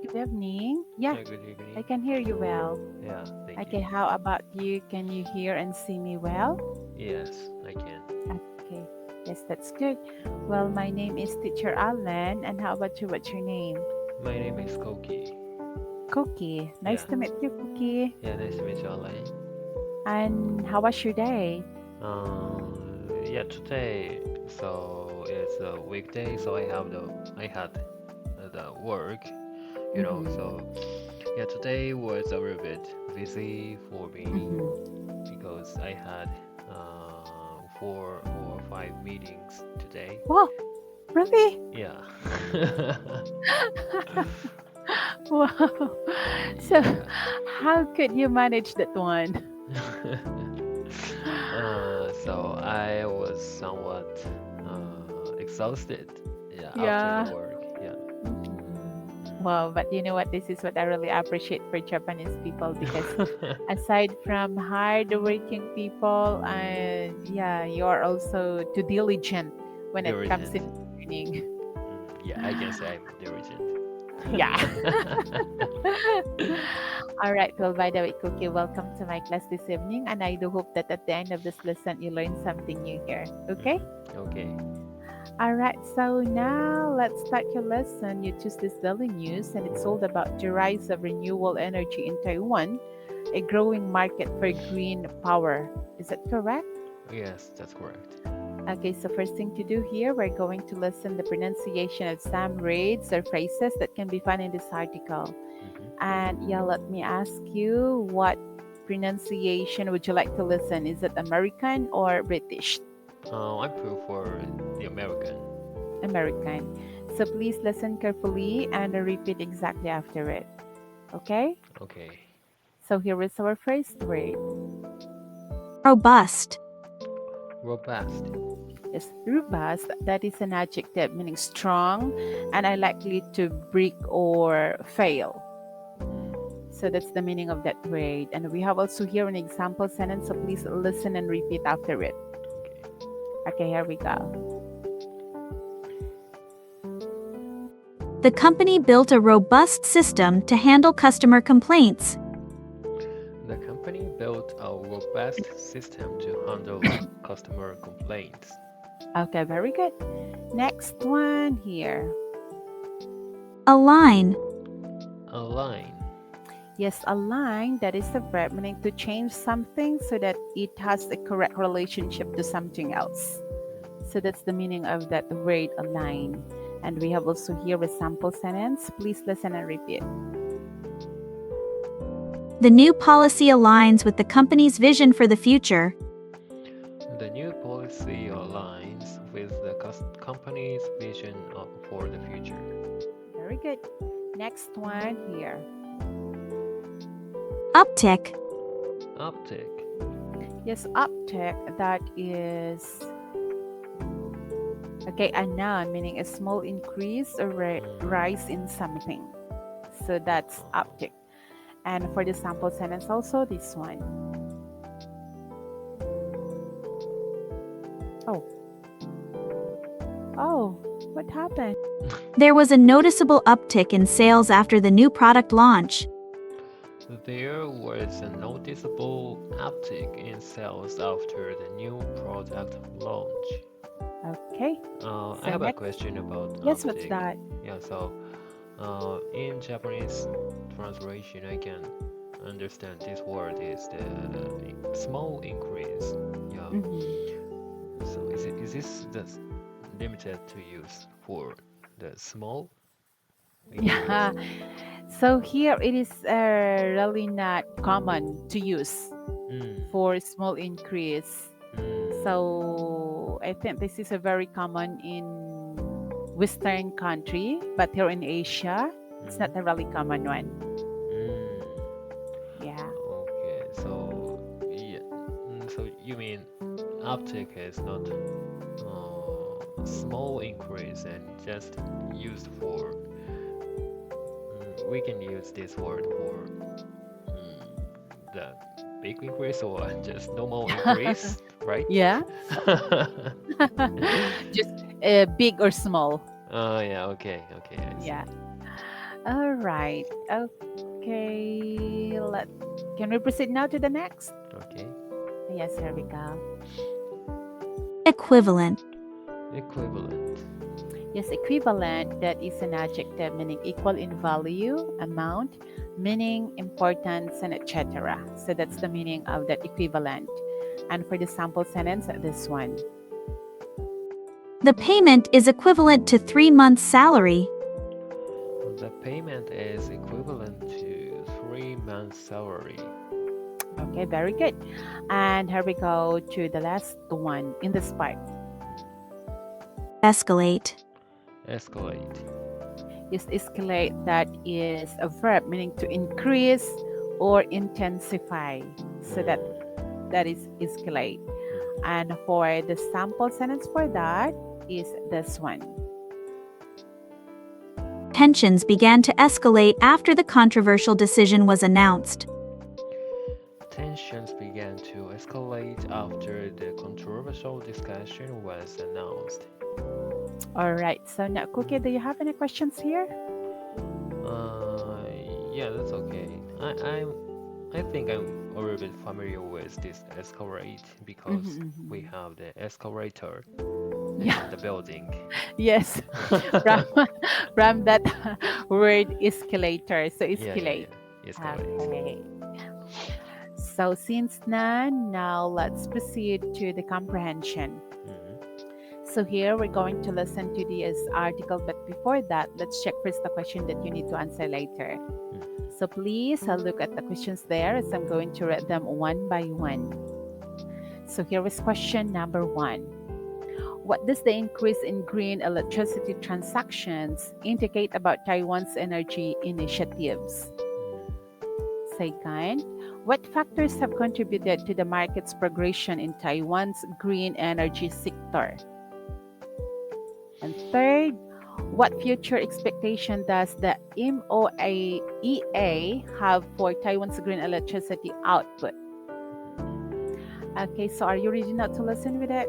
good evening. Yeah, Good I evening. can hear you well. Yeah, thank Okay, you. how about you? Can you hear and see me well? Yes, I can. Okay, yes, that's good. Well, my name is Teacher Alan, and how about you? What's your name? My name is Koki. Cookie. Nice Yeah, to meet you, Cookie. yeah, nice to meet you, Alain. And how was your day? Yeah, today, so it's a weekday, so I had the work, Mm-hmm. so yeah, today was a little bit busy for me Mm-hmm. because I had 4 or 5 meetings today. Wow, really? Yeah. Wow. So, Yeah. how could you manage that one? So I was somewhat exhausted. Yeah, after the Yeah. work. Yeah. Wow, but you know what? This is what I really appreciate for Japanese people because aside from hard-working people, and yeah, you are also too diligent when it comes Diligent. in learning. Yeah, I can say I'm diligent. Yeah. All right. Well, by the way, Cookie, welcome to my class this evening, and I do hope that at the end of this lesson you learn something new here. Okay. Okay. All right, so now let's start your lesson. You choose this daily news, and it's all about the rise of renewable energy in Taiwan, a growing market for green power. Is that correct? Yes, that's correct. Okay, so first thing to do here, we're going to listen the pronunciation of some words or phrases that can be found in this article. hmm And yeah, let me ask you, what pronunciation would you like to listen? Is it American or British? I prefer the American. American. So please listen carefully and repeat exactly after it. Okay? Okay. So here is our first word. Robust. Robust. Yes, robust. That is an adjective meaning strong and unlikely to break or fail. Mm, So that's the meaning of that word. And we have also here an example sentence. So please listen and repeat after it. okay. Okay, here we go. The company built a robust system to handle customer complaints. The company built a robust system to handle customer complaints. Okay, very good. Next one here. Align. Align. Yes, align, that is a verb meaning to change something so that it has a correct relationship to something else. So that's the meaning of that word align. And we have also here a sample sentence. Please listen and repeat. The new policy aligns with the company's vision for the future. The new policy aligns with the company's vision for the future. Very good. Next one here. Uptick. Uptick. Yes, uptick, that is okay, a noun meaning a small increase or Mm, rise in something. So that's oh, uptick. And for the sample sentence also this one. Oh, oh, what happened? There was a noticeable uptick in sales after the new product launch. there was a noticeable uptick in sales after the new product launch. Okay. I So have a next, question about yes, what's uptick. that? Yeah, so in Japanese translation, I can understand this word is the small increase. Yeah. Hmm. So is this just limited to use for the small increase? Yeah. So here it is really not common to use Mm, for small increase. mm, So I think this is a very common in Western country, but here in Asia, it's not mm, a really common one. mm. Yeah. Okay, so yeah, so you mean uptick is not small increase and just used for we can use this word for mm, the big increase or just normal increase, right? Yeah. Just big or small. Oh yeah, okay, I see. Yeah. All right. Okay. Can we proceed now to the next? Okay. Yes, here we go. Equivalent. Equivalent. Yes, equivalent, that is an adjective meaning equal in value, amount, meaning, importance, and etc. So that's the meaning of that equivalent. And for the sample sentence, this one. The payment is equivalent to 3 months' salary. The payment is equivalent to 3 months' salary. Okay, very good. And here we go to the last one in this part. Escalate. Escalate. Yes, escalate, that is a verb meaning to increase or intensify. So that is escalate. And for the sample sentence for that is this one. Tensions began to escalate after the controversial decision was announced. Tensions began to escalate after the controversial discussion was announced. All right. So now, Cookie, do you have any questions here? Yeah, that's okay. I think I'm a little bit familiar with this escalate because we have the escalator Yeah. in the building. Yes. from that word escalator. So escalate. Yeah. Escalate. Okay. So since none, now let's proceed to the comprehension. So here we're going to listen to this article, but before that, let's check first the question that you need to answer later. So please look at the questions there as I'm going to read them one by one. So here is question number 1. What does the increase in green electricity transactions indicate about Taiwan's energy initiatives? Second, what factors have contributed to the market's progression in Taiwan's green energy sector? And third, what future expectation does the MOAEA have for Taiwan's green electricity output? Okay, so are you ready now to listen with it?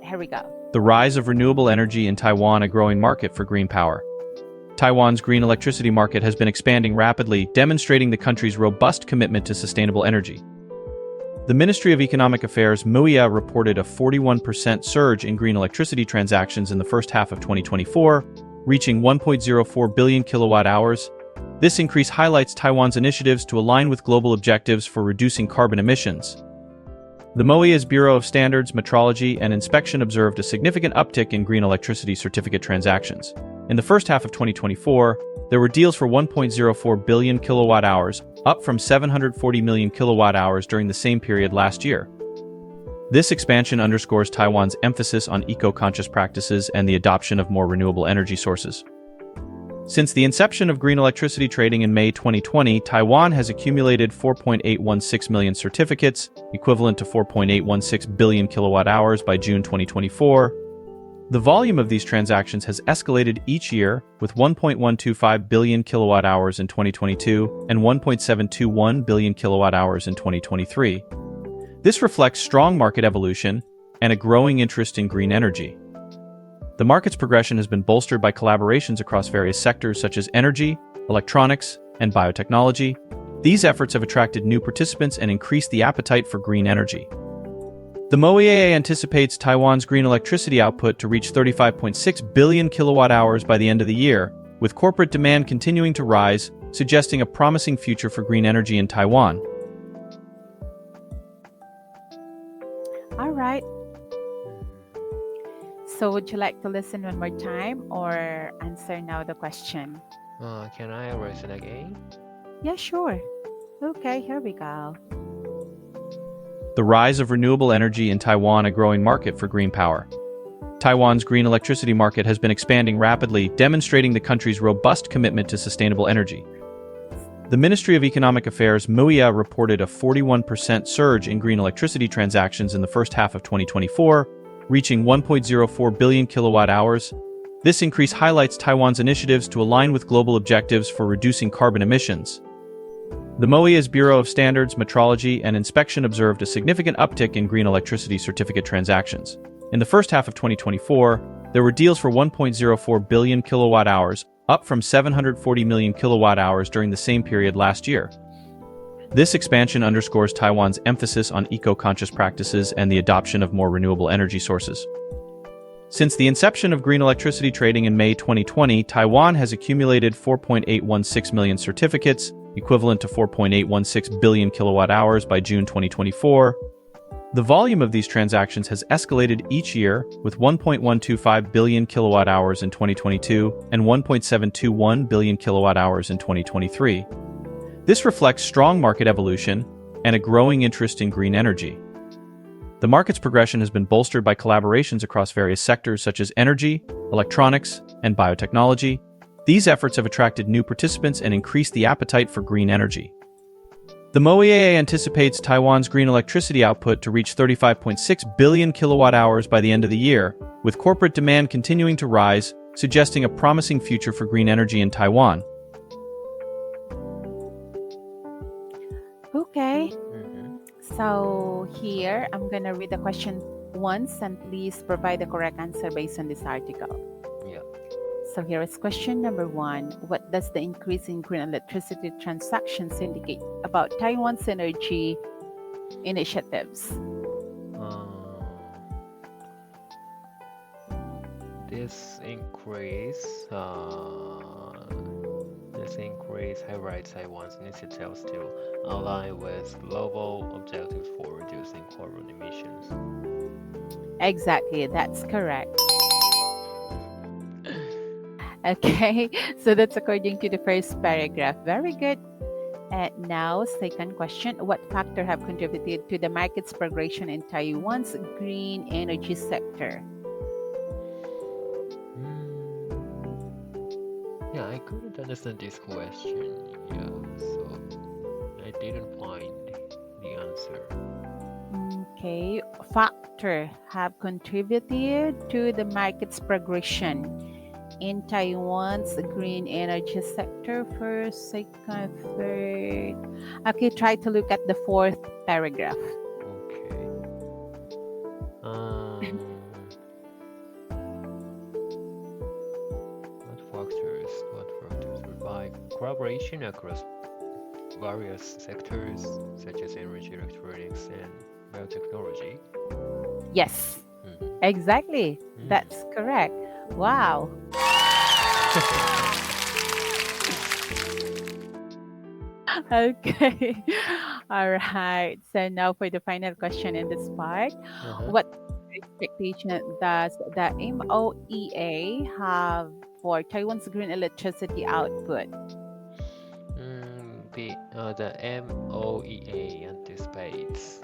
Here we go. The rise of renewable energy in Taiwan, a growing market for green power. Taiwan's green electricity market has been expanding rapidly, demonstrating the country's robust commitment to sustainable energy. The Ministry of Economic Affairs (MOEA) reported a 41% surge in green electricity transactions in the first half of 2024, reaching 1.04 billion kilowatt-hours. This increase highlights Taiwan's initiatives to align with global objectives for reducing carbon emissions. The MOEA's Bureau of Standards, Metrology, and Inspection observed a significant uptick in green electricity certificate transactions. In the first half of 2024, there were deals for 1.04 billion kilowatt-hours, up from 740 million kilowatt-hours during the same period last year. This expansion underscores Taiwan's emphasis on eco-conscious practices and the adoption of more renewable energy sources. Since the inception of green electricity trading in May 2020, Taiwan has accumulated 4.816 million certificates, equivalent to 4.816 billion kilowatt-hours by June 2024. The volume of these transactions has escalated each year, with 1.125 billion kilowatt-hours in 2022 and 1.721 billion kilowatt-hours in 2023. This reflects strong market evolution and a growing interest in green energy. The market's progression has been bolstered by collaborations across various sectors such as energy, electronics, and biotechnology. These efforts have attracted new participants and increased the appetite for green energy. The MOEA anticipates Taiwan's green electricity output to reach 35.6 billion kilowatt-hours by the end of the year, with corporate demand continuing to rise, suggesting a promising future for green energy in Taiwan. All right. So would you like to listen one more time or answer now the question? Can I listen again? Yeah, sure. Okay, here we go. The rise of renewable energy in Taiwan, a growing market for green power. Taiwan's green electricity market has been expanding rapidly, demonstrating the country's robust commitment to sustainable energy. The Ministry of Economic Affairs (MOEA) reported a 41% surge in green electricity transactions in the first half of 2024, reaching 1.04 billion kilowatt-hours. This increase highlights Taiwan's initiatives to align with global objectives for reducing carbon emissions. The MOEA's Bureau of Standards, Metrology, and Inspection observed a significant uptick in green electricity certificate transactions. In the first half of 2024, There were deals for 1.04 billion kilowatt hours, up from 740 million kilowatt hours during the same period last year. This expansion underscores Taiwan's emphasis on eco-conscious practices and the adoption of more renewable energy sources. Since the inception of green electricity trading in May 2020, Taiwan has accumulated 4.816 million certificates, equivalent to 4.816 billion kilowatt hours by June 2024. The volume of these transactions has escalated each year, with 1.125 billion kilowatt hours in 2022 and 1.721 billion kilowatt hours in 2023. This reflects strong market evolution and a growing interest in green energy. The market's progression has been bolstered by collaborations across various sectors such as energy, electronics, and biotechnology. These efforts have attracted new participants and increased the appetite for green energy. The MOEA anticipates Taiwan's green electricity output to reach 35.6 billion kilowatt hours by the end of the year, with corporate demand continuing to rise, suggesting a promising future for green energy in Taiwan. Okay, Mhm. so here I'm gonna read the question once and please provide the correct answer based on this article. Yeah. So here is question number 1. What does the increase in green electricity transactions indicate about Taiwan's energy initiatives? Uh, this increase, highlights Taiwan's initiatives to align with global objectives for reducing carbon emissions. Exactly, that's correct. Okay, so that's according to the first paragraph. Very good. And now, second question. What factor have contributed to the market's progression in Taiwan's green energy sector? Yeah, I couldn't understand this question. Yeah, so I didn't find the answer. Okay, factor have contributed to the market's progression in Taiwan's green energy sector. First, second, third. Okay, try to look at the fourth paragraph. Okay. Um, what factors provide collaboration across various sectors such as energy, electronics, and biotechnology? Yes, Mhm. exactly. Mm. That's correct. Wow. Okay. All right. So now for the final question in this part. Uh-huh. What expectation does the MOEA have for Taiwan's green electricity output? The MOEA anticipates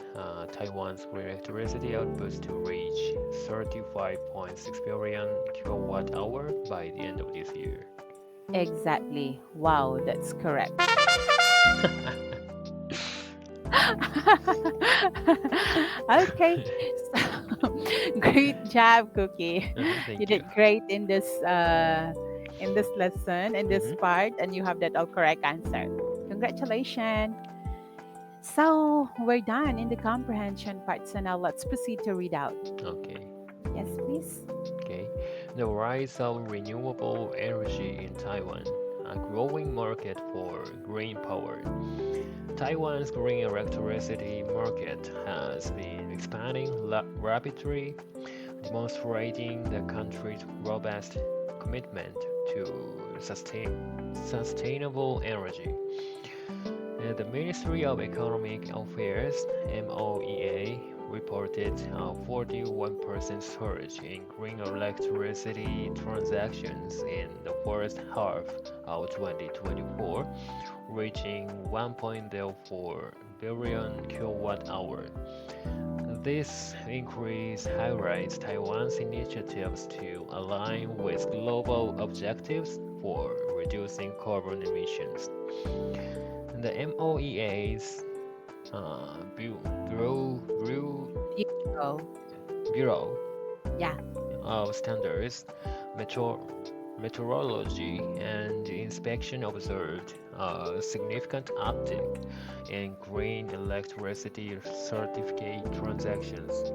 Taiwan's green electricity outputs to reach 35.6 billion kilowatt hour by the end of this year. Exactly. Wow, that's correct. Okay. So, great job, Cookie. Thank You you. did great in this lesson, in this Mhm. part, and you have that all correct answer. Congratulations. So we're done in the comprehension part. So now let's proceed to read out. Okay. Yes, please. Okay. The rise of renewable energy in Taiwan, a growing market for green power. Taiwan's green electricity market has been expanding rapidly, demonstrating the country's robust commitment to sustainable energy. The Ministry of Economic Affairs (MOEA) reported a 41% surge in green electricity transactions in the first half of 2024, reaching 1.04 billion kilowatt hour. This increase highlights Taiwan's initiatives to align with global objectives for reducing carbon emissions. The MOEA's Oh, Bureau yeah. of Standards, Meteorology, and Inspection observed a significant uptick in green electricity certificate transactions.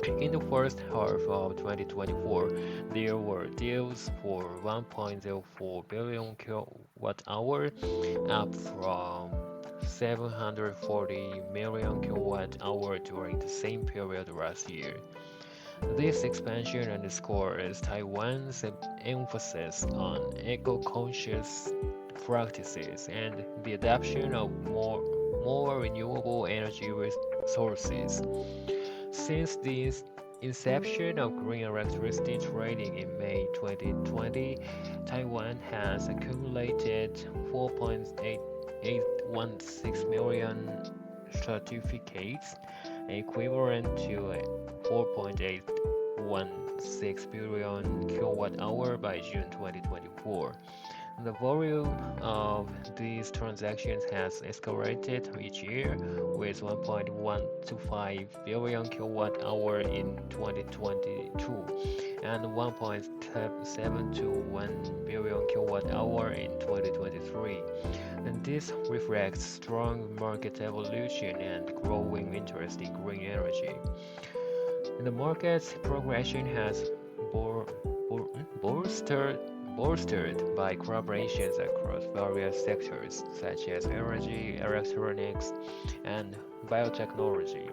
In the first half of 2024, there were deals for 1.04 billion kilowatt hour, up from 740 million kilowatt hour during the same period last year. This expansion underscores Taiwan's emphasis on eco-conscious practices and the adoption of more renewable energy sources. Since the inception of green electricity trading in May 2020, Taiwan has accumulated 4.816 million certificates, equivalent to 4.816 billion kilowatt hour by June 2024. The volume of these transactions has escalated each year, with 1.125 billion kilowatt hour in 2022 and 1.721 billion kilowatt hour in 2023. And this reflects strong market evolution and growing interest in green energy. And the market's progression has bolstered by collaborations across various sectors such as energy, electronics, and biotechnology.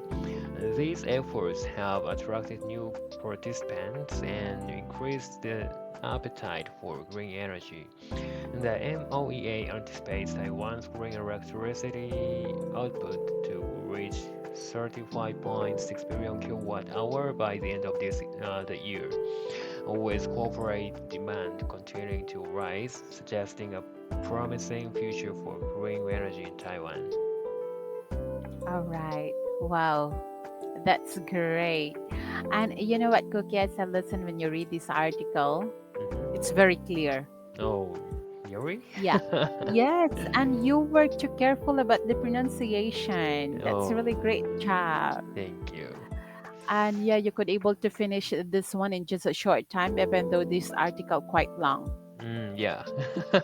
These efforts have attracted new participants and increased the appetite for green energy. The MOEA anticipates Taiwan's green electricity output to reach 35.6 billion kilowatt hour by the end of the year, with corporate demand continuing to rise, suggesting a promising future for green energy in Taiwan. All right. Wow. That's great. And you know what, Cookie, as I listen when you read this article, Mhm. it's very clear. Oh, Yuri? Yeah. Yes, and you were too careful about the pronunciation. That's a really Oh, great job. thank you. And yeah, you could able to finish this one in just a short time, even though this article quite long. Yeah.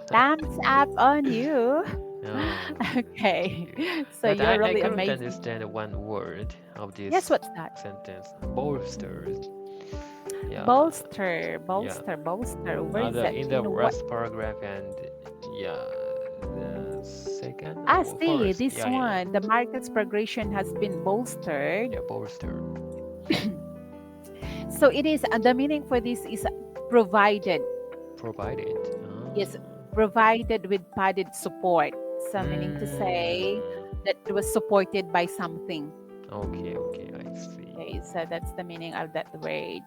Thumbs up on you. Oh, thank Okay. you. So But you're I really couldn't amazing. understand one word of Yes, this what's that? sentence. Bolsters. Yeah, Bolster, yeah. bolster, bolster. Where is that? In the In what? last paragraph and yeah, the second Ah, or see, first. this one, the market's progression has been bolstered. Yeah, bolster. So it is, the meaning for this is provided. Provided. Yes, provided with padded support. So meaning to say Mm. that it was supported by something. Okay, okay, I see. Okay, so that's the meaning of that word,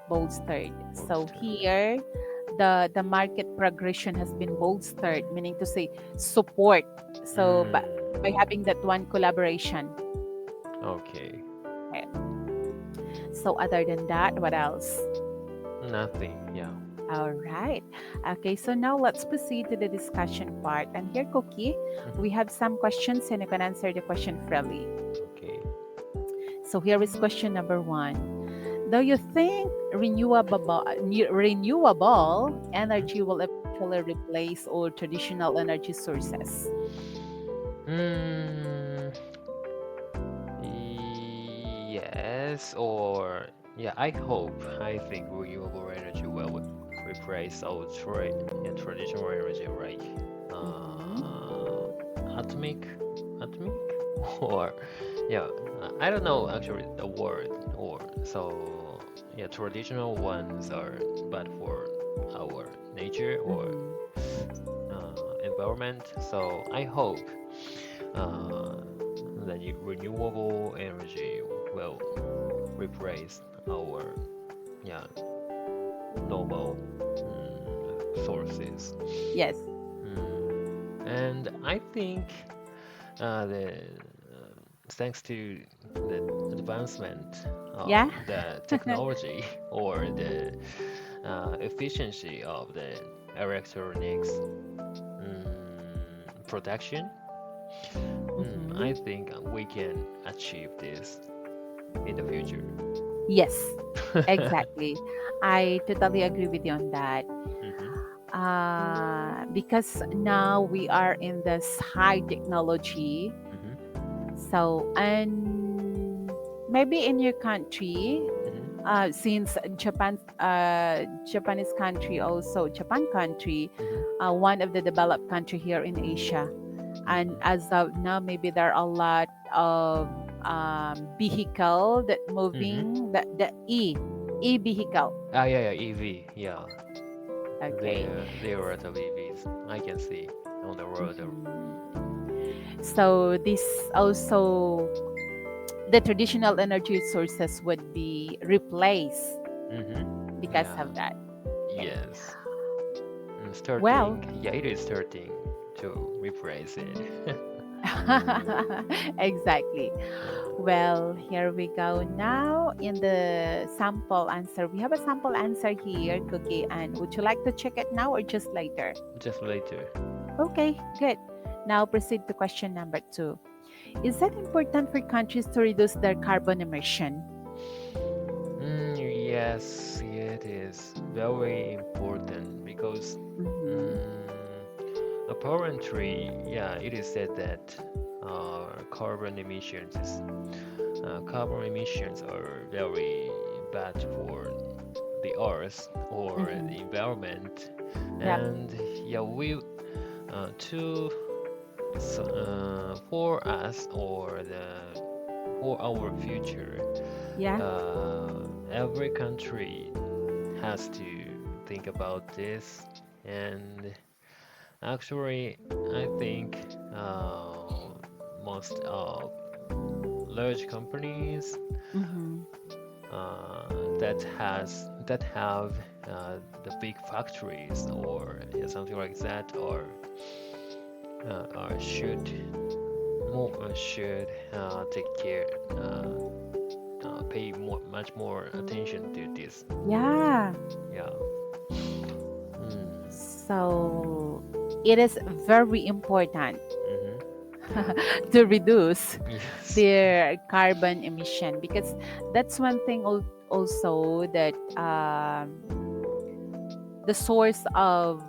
bolstered. So Bolster. here, the market progression has been bolstered, meaning to say support. So by Mm. having that one collaboration. Okay. Okay. So other than that, what else? Nothing. Yeah. All right. Okay, so now let's proceed to the discussion part. And here, Cookie, we Mhm. have some questions and you can answer the question freely. Okay. So here is question number one. Do you think renewable Mhm. energy will eventually replace all traditional energy sources? Mm. Yes, or yeah, I think renewable energy will replace our traditional energy, right? Mm-hmm. Uh, atomic, atomic, or yeah, I don't know actually the word or so. Yeah, traditional ones are bad for our nature or Mm-hmm. environment. So I hope uh, the renewable energy will replace our yeah normal sources. Yes. And I think the thanks to the advancement Yeah. of the technology or the efficiency of the electronics production, Mm-hmm. I think we can achieve this in the future. Yes, exactly. I totally agree with you on that. Hmm. Because now we are in this high technology. Hmm. So, and maybe in your country, since Japanese country also Japan country, Mm-hmm. one of the developed country here in Asia, and as of now, maybe there are a lot of vehicle that Mm-hmm. moving the e vehicle. Ah, yeah, yeah, EV. Yeah, Okay. there are the EVs I can see on the road. So this also the traditional energy sources would be replaced Mm-hmm. because Yeah. of that. Okay. Yes. Well, Starting. Yeah, it is starting to replace it. exactly. Yeah. Well, here we go now in the sample answer. We have a sample answer here, Cookie, and would you like to check it now or just later? Just later. Okay, good. Now proceed to question number 2. Is that important for countries to reduce their carbon emission? Yes, it is very important because Mhm. mm, apparently, yeah, it is said that carbon emissions are very bad for the earth or Mhm. the environment, Yep. and yeah, we to for us or the for our future, Yeah. every country has to think about this. And actually, I think most large companies Mhm. that have the big factories or yeah, something like that, or should take care, pay much more attention to this. Yeah. Yeah. Mm. So it is very important Mm-hmm. to reduce Yes. their carbon emission because that's one thing also that the source of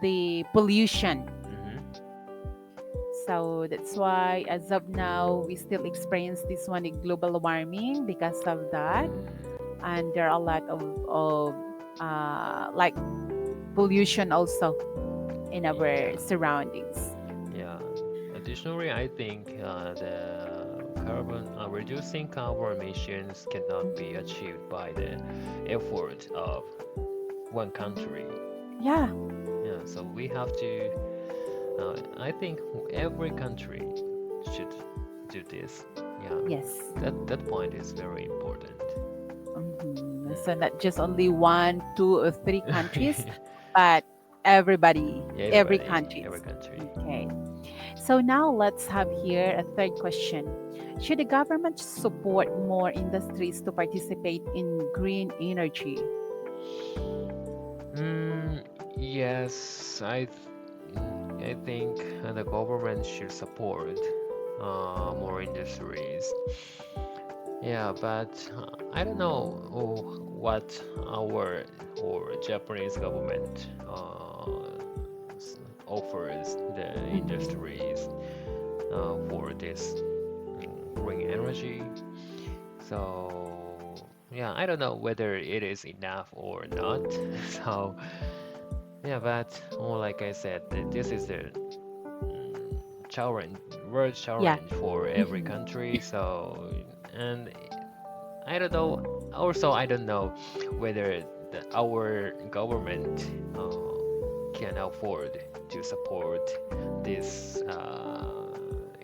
the pollution. Mm-hmm. So that's why as of now we still experience this one in global warming because of that, and there are a lot of like pollution also in our Yeah. surroundings. Yeah. Additionally, I think the carbon reducing carbon emissions cannot be Mhm. achieved by the effort of one country. Yeah. Yeah, so we have to. I think every country should do this. Yeah, Yes. that point is very important. So not just only one, two, or three countries, but everybody, Yeah, every everybody, countries. every country. Okay. So now let's have here a third question. Should the government support more industries to participate in green energy? Mm, yes, I think the government should support more industries. Yeah, but I don't know what our or Japanese government offers the Mhm. industries for this green energy. So yeah, I don't know whether it is enough or not. So yeah, but like I said, this is the mm, challenge, world Yeah. challenge for every Mhm. country. So and I don't know. Also, I don't know whether our government can afford to support this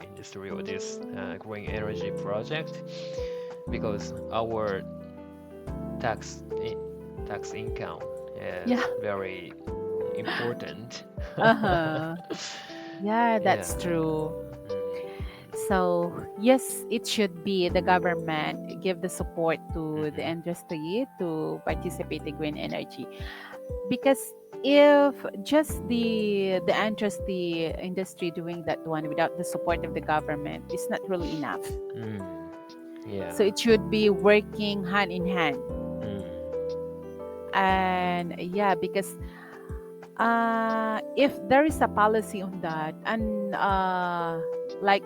industry or this green energy project because our tax i- tax income Yeah. is very important. Uh-huh. Yeah, Yeah. that's true. Mm, So, yes, it should be the government give the support to the mhm, industry to participate in green energy. Because if just the industry doing that one without the support of the government, it's not really enough. mm, So yeah. it should be working hand in hand. Mm, And yeah, because if there is a policy on that, and like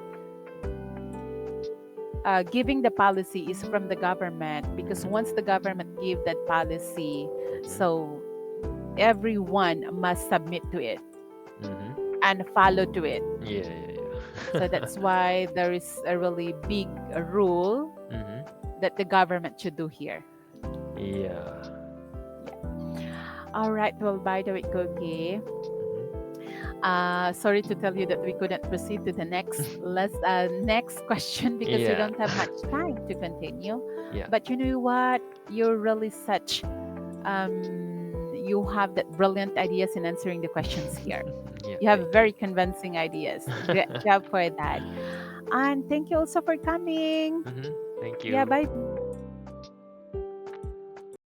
giving the policy is from the government, because once the government give that policy, so everyone must submit to it Mm-hmm. and follow to it. Yeah. So that's why there is a really big rule Mm-hmm. that the government should do here. Yeah. All right. Well, by the way, Cookie, Mm-hmm. sorry to tell you that we couldn't proceed to the next next question because we Yeah. don't have much time to continue. Yeah. But you know what? You're really you have that brilliant ideas in answering the questions here. Yeah. You have Thank very convincing ideas. Great job for that. And thank you also for coming. Mm-hmm. Thank you. Yeah, bye.